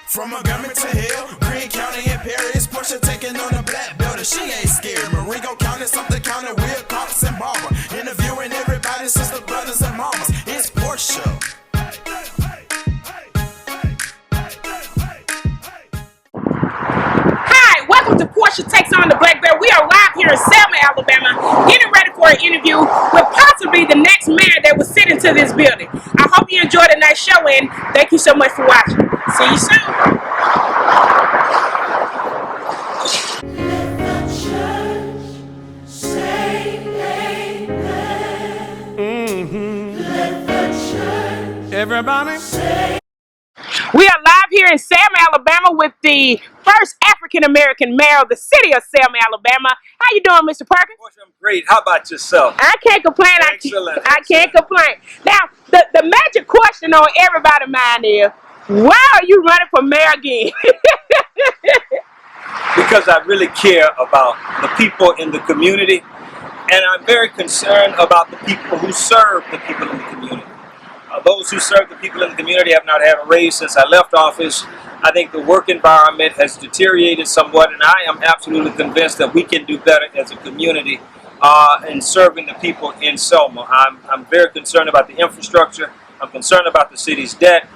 From Montgomery to Hill, Greene County and Paris, Portia taking on the black building. She ain't scared. Marengo County, something county, Will Cops and Barber. Interviewing everybody, sisters, brothers, and mamas. It's Portia. Hi, welcome to Portia Takes on the Black Bear. We are live here in Selma, Alabama, getting ready for an interview with possibly the next mayor that will sit into this building. I hope you enjoyed the nice show, and thank you so much for watching. See you soon. Everybody say. We are live here in Selma, Alabama with the first African-American mayor of the city of Selma, Alabama. How you doing, Mr. Perkins? I'm great. How about yourself? I can't complain. Excellent. I can't complain. Now, the magic question on everybody's mind is, why are you running for mayor again? Because I really care about the people in the community, and I'm very concerned about the people who serve the people in the community. Those who serve the people in the community have not had a raise since I left office. I think the work environment has deteriorated somewhat, and I am absolutely convinced that we can do better as a community in serving the people in Selma. I'm very concerned about the infrastructure. I'm concerned about the city's debt.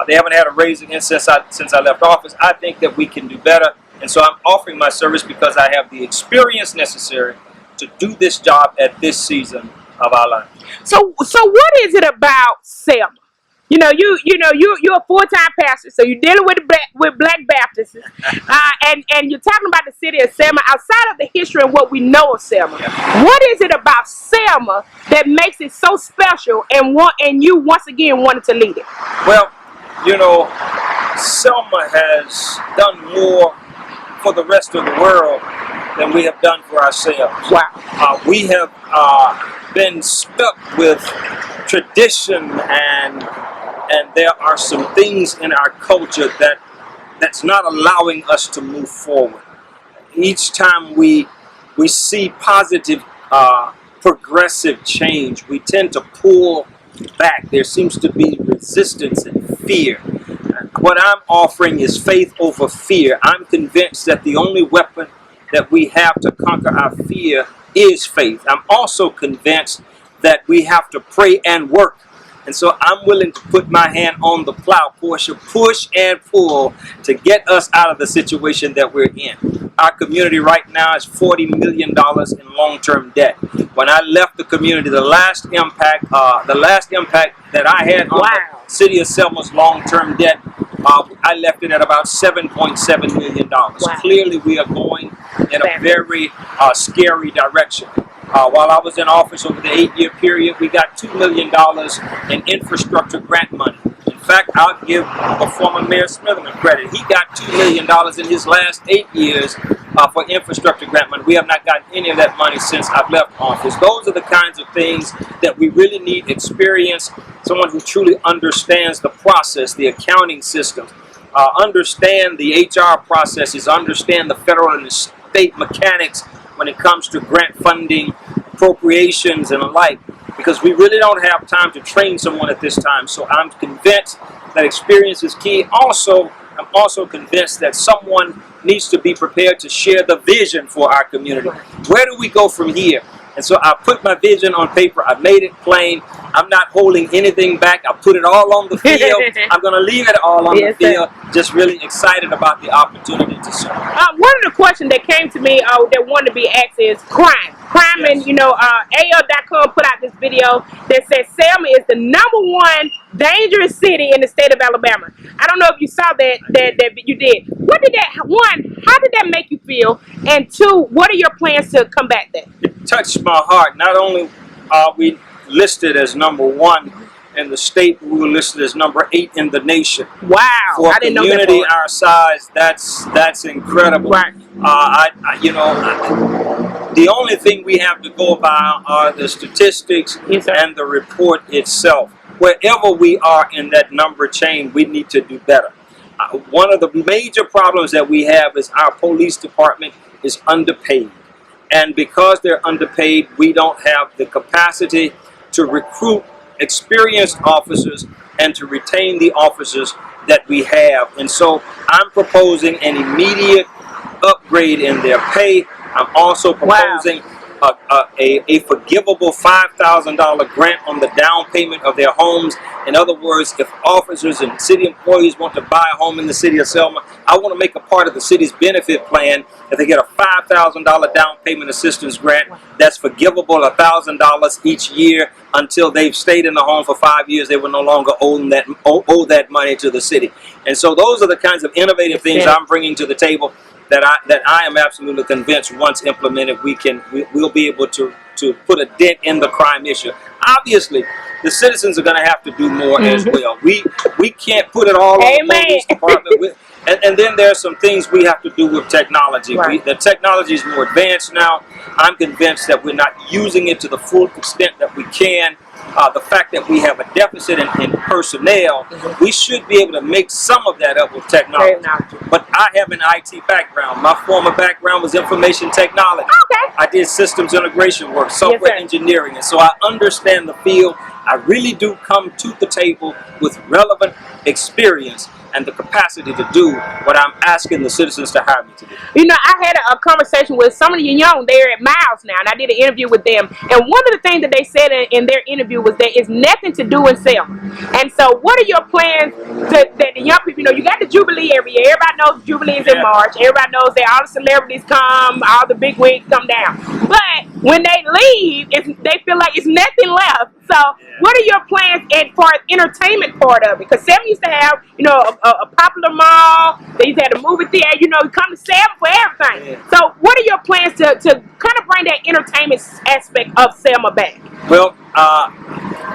They haven't had a raise again since I left office. I think that we can do better, and so I'm offering my service because I have the experience necessary to do this job at this season of our life. So what is it about Selma? You're a full-time pastor, so you're dealing with Black Baptists, and you're talking about the city of Selma outside of the history and what we know of Selma. Yeah. What is it about Selma that makes it so special, and you once again wanted to lead it? Well, Selma has done more for the rest of the world than we have done for ourselves. Wow. We have been stuck with tradition, and there are some things in our culture that's not allowing us to move forward. Each time we see positive progressive change, we tend to pull back. There seems to be resistance and fear. What I'm offering is faith over fear. I'm convinced that the only weapon that we have to conquer our fear is faith. I'm also convinced that we have to pray and work. And so I'm willing to put my hand on the plow, Portia, push and pull to get us out of the situation that we're in. Our community right now is $40 million in long-term debt. When I left the community, the last impact that I had on the city of Selma's long-term debt, I left it at about $7.7 million. Wow. Clearly, we are going in a very scary direction. While I was in office over the 8-year period, we got $2 million in infrastructure grant money. In fact, I'll give the former Mayor Smitherman credit. He got $2 million in his last 8 years for infrastructure grant money. We have not gotten any of that money since I've left office. Those are the kinds of things that we really need experience, someone who truly understands the process, the accounting system, understand the HR processes, understand the federal and the state mechanics when it comes to grant funding, appropriations, and the like, because we really don't have time to train someone at this time. So I'm convinced that experience is key. I'm also convinced that someone needs to be prepared to share the vision for our community. Where do we go from here? And so I put my vision on paper. I made it plain. I'm not holding anything back. I put it all on the field. I'm going to leave it all on the field. Just really excited about the opportunity to serve. One of the questions that came to me that wanted to be asked is crime. Crime, yes. And AL.com put out this video that says Selma is the #1 dangerous city in the state of Alabama. I don't know if you saw that you did. How did that make you feel? And two, what are your plans to combat that? It touched my heart. Not only are we listed as #1 in the state, we were listed as #8 in the nation. Wow! For a community our size, that's incredible. Right. The only thing we have to go by are the statistics and the report itself. Wherever we are in that number chain, we need to do better. One of the major problems that we have is our police department is underpaid. And because they're underpaid, we don't have the capacity to recruit experienced officers and to retain the officers that we have. And so I'm proposing an immediate upgrade in their pay. I'm also proposing a forgivable $5,000 grant on the down payment of their homes. In other words, if officers and city employees want to buy a home in the city of Selma, I want to make a part of the city's benefit plan that they get a $5,000 down payment assistance grant that's forgivable $1,000 each year until they've stayed in the home for 5 years. They will no longer owe that money to the city. And so those are the kinds of innovative things I'm bringing to the table that I am absolutely convinced once implemented we'll be able to put a dent in the crime issue. Obviously, the citizens are going to have to do more as well. We can't put it all on the police department. And then there's some things we have to do with technology. The technology is more advanced now. I'm convinced that we're not using it to the full extent that we can. The fact that we have a deficit in personnel, we should be able to make some of that up with technology. But I have an IT background. My former background was information technology. I did systems integration work, software engineering, and so I understand the field. I really do come to the table with relevant experience and the capacity to do what I'm asking the citizens to hire me to do. You know, I had a conversation with some of the young there at Miles now, and I did an interview with them. And one of the things that they said in their interview was that it's nothing to do in Selma. And so what are your plans that the young people, you know, you got the Jubilee every year. Everybody knows Jubilee is in March. Everybody knows that all the celebrities come, all the big wigs come down. But when they leave, they feel like it's nothing left. So what are your plans for the entertainment part of it? Because Selma used to have, you know, a popular mall. They used to have a movie theater. You know, you come to Selma for everything. So what are your plans to kind of bring that entertainment aspect of Selma back? Well,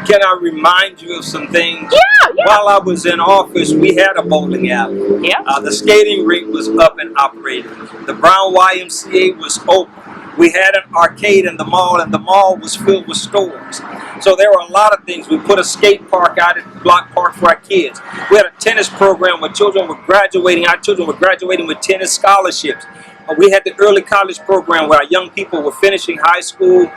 can I remind you of some things? Yeah. While I was in office, we had a bowling alley. The skating rink was up and operating. The Brown YMCA was open. We had an arcade in the mall, and the mall was filled with stores. So there were a lot of things. We put a skate park out at Block Park for our kids. We had a tennis program where children were graduating. Our children were graduating with tennis scholarships. We had the early college program where our young people were finishing high school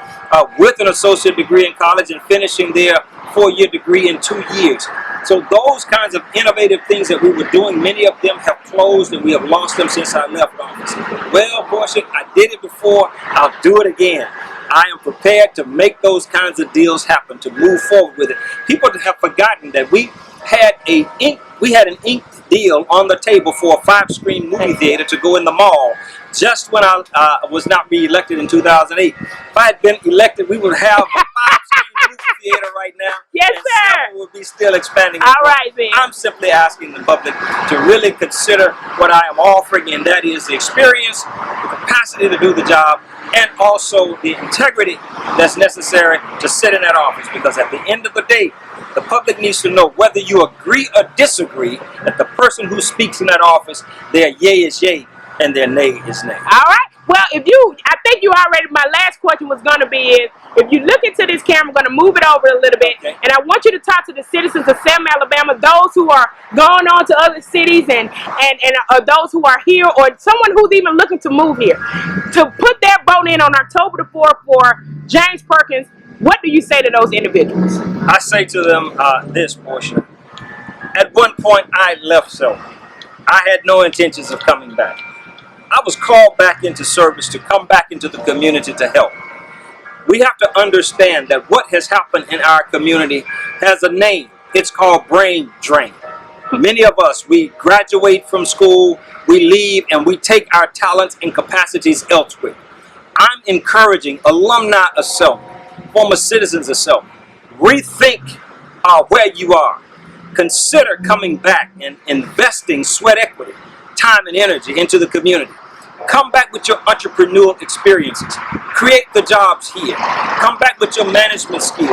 with an associate degree in college and finishing their 4-year degree in 2 years. So those kinds of innovative things that we were doing, many of them have closed and we have lost them since I left office. Well, Portia, I did it before, I'll do it again. I am prepared to make those kinds of deals happen, to move forward with it. People have forgotten that we had an inked deal on the table for a 5-screen movie theater to go in the mall just when I was not re-elected in 2008. If I had been elected, we would have a 5-screen movie theater right now. Yes, and sir. Selma would be still expanding. All right, then. I'm simply asking the public to really consider what I am offering, and that is the experience, the capacity to do the job, and also the integrity that's necessary to sit in that office. Because at the end of the day, the public needs to know whether you agree or disagree that the person who speaks in that office, their yay is yay and their nay is nay. All right. Well, I think you already, my last question was going to be if you look into this camera, I'm going to move it over a little bit, and I want you to talk to the citizens of Selma, Alabama, those who are going on to other cities and those who are here, or someone who's even looking to move here, to put their vote in on October the 4th for James Perkins. What do you say to those individuals? I say to them this, Portia. At one point, I left Selma. I had no intentions of coming back. I was called back into service to come back into the community to help. We have to understand that what has happened in our community has a name. It's called brain drain. Many of us, we graduate from school, we leave, and we take our talents and capacities elsewhere. I'm encouraging alumni of Selma, former citizens of Selma, rethink where you are. Consider coming back and investing sweat equity, time and energy into the community. Come back with your entrepreneurial experiences. Create the jobs here. Come back with your management skills.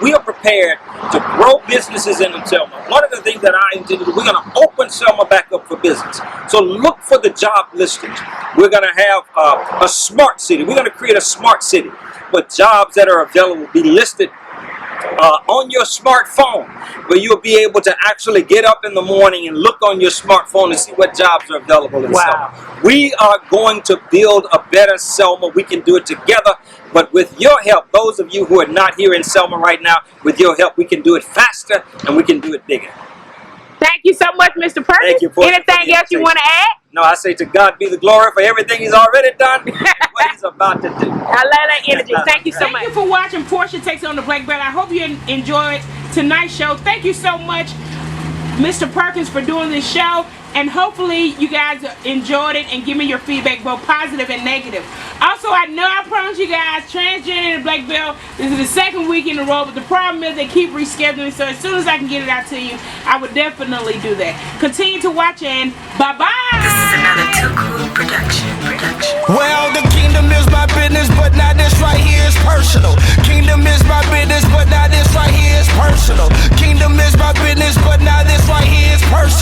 We are prepared to grow businesses in Selma. One of the things that I intend to do, we're going to open Selma back up for business. So look for the job listings. We're going to have a smart city. We're going to create a smart city where jobs that are available will be listed on your smartphone, where you'll be able to actually get up in the morning and look on your smartphone and see what jobs are available in Selma. We are going to build a better Selma. We can do it together, but with your help, those of you who are not here in Selma right now, with your help, we can do it faster and we can do it bigger. Thank you so much, Mr. Perkins. Thank you, Portia, for Anything the else you invitation. want to add? No, I say to God be the glory for everything He's already done and what He's about to do. I love that energy. Thank you so much. Thank you for watching Portia Takes on the Black Belt. I hope you enjoyed tonight's show. Thank you so much, Mr. Perkins, for doing this show. And hopefully you guys enjoyed it and give me your feedback, both positive and negative. Also, I promise you guys, transgender and black belt, this is the second week in a row, but the problem is they keep rescheduling, so as soon as I can get it out to you, I would definitely do that. Continue to watch and bye-bye! This is another Too Cool production. Well, the kingdom is my business, but now this right here is personal. Kingdom is my business, but now this right here is personal. Kingdom is my business, but now this right here is personal.